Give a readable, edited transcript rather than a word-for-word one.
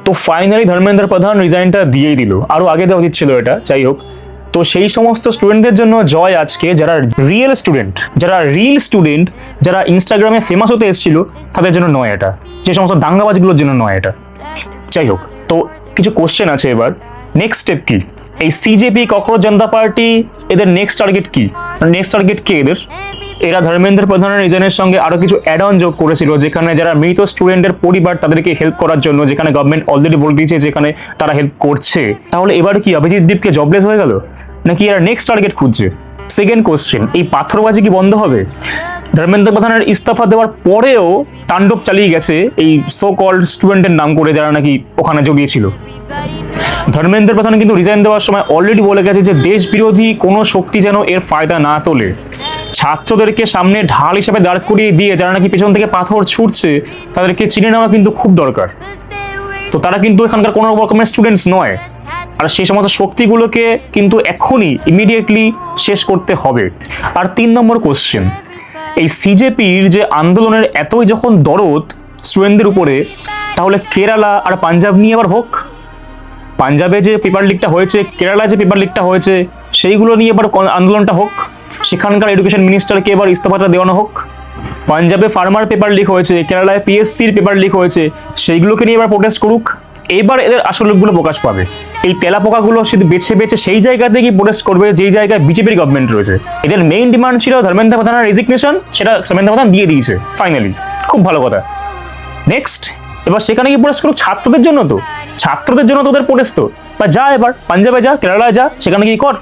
তো ফাইনালি ধর্মেন্দ্র প্রধান রিজাইনটা দিয়েই দিল, আরও আগে দেওয়া উচিত ছিল এটা, যাই হোক। তো সেই সমস্ত স্টুডেন্টদের জন্য জয় আজকে, যারা রিয়েল স্টুডেন্ট, যারা ইনস্টাগ্রামে ফেমাস হতে এসেছিল, তাদের জন্য নয় এটা, যে সমস্ত দাঙ্গাবাজগুলোর জন্য নয় এটা। যাই হোক, তো কিছু কোশ্চেন আছে এবার। নেক্সট স্টেপ কি? এই সিজেপি, ককরোচ জনতা পার্টি, এদের নেক্সট টার্গেট কি? নেক্সট টার্গেট কি এদের? এরা ধর্মেন্দ্র প্রধানের রিজাইনের সঙ্গে আরো কিছু অ্যাড অন যোগ করেছিল, যেখানে যারা মৃত স্টুডেন্টের পরিবার তাদেরকে হেল্প করার জন্য, যেখানে গভর্নমেন্ট অলরেডি বলে দিয়েছে যেখানে তারা হেল্প করছে। তাহলে এবার কি অভিজিৎ দীপকে জবলেস হয়ে গেল, নাকি এরা নেক্সট টার্গেট খুঁজছে? সেকেন্ড কোশ্চেন, এই পাথরবাজি কি বন্ধ হবে? ধর্মেন্দ্র প্রধানের ইস্তফা দেওয়ার পরেও তাণ্ডব চালিয়ে গেছে এই সো কল্ড স্টুডেন্টের নাম করে, যারা নাকি ওখানে জড়িয়েছিল। ধর্মেন্দ্র প্রধান কিন্তু রিজাইন দেওয়ার সময় অলরেডি বলে গেছে যে দেশ বিরোধী কোনো শক্তি যেন এর ফায়দা না তোলে। ছাত্রদেরকে সামনে ঢাল হিসেবে দাঁড় করিয়ে দিয়ে যারা নাকি পেছন থেকে পাথর ছুটছে, তাদেরকে চিনে নেওয়া কিন্তু খুব দরকার। তো তারা কিন্তু এখানকার কোনো রকমের স্টুডেন্টস নয়, আর সেই সমস্ত শক্তিগুলোকে কিন্তু এখনই ইমিডিয়েটলি শেষ করতে হবে। আর 3 নম্বর কোশ্চেন, এই সিজেপির যে আন্দোলনের এতই যখন দরদ স্টুডেন্টদের উপরে, তাহলে কেরালা আর পাঞ্জাব নিয়ে আবার হোক। পাঞ্জাবে যে পেপার লিকটা হয়েছে, কেরালায় যে পেপার লিকটা হয়েছে, সেইগুলো নিয়ে এবার আন্দোলনটা হোক। সেখানকার এডুকেশন মিনিস্টারকে এবার ইস্তফাটা দেওয়ানো হোক। পাঞ্জাবে ফার্মার পেপার লিক হয়েছে, কেরালায় পিএসসির পেপার লিক হয়েছে, সেইগুলোকে নিয়ে এবার প্রোটেস্ট করুক। এবার এদের আসল লোকগুলো প্রকাশ পাবে। এই তেলাপোকাগুলো শুধু বেছে বেছে সেই জায়গাতে গিয়ে প্রোটেস্ট করবে যেই জায়গায় বিজেপির গভর্নমেন্ট রয়েছে। এদের মেইন ডিমান্ড ছিল ধর্মেন্দ্র প্রধানের রেজিগনেশন, সেটা ধর্মেন্দ্র প্রধান দিয়ে দিয়েছে ফাইনালি, খুব ভালো কথা। নেক্সট, এবার সেখানে গিয়ে প্রোটেস্ট করুক ছাত্রদের জন্য, তো ছাত্রদের জন্য তোদের প্রোটেস্ট, তো বা যা এবার পাঞ্জাবে যা, কেরালায় যা, সেখানে গিয়ে কর।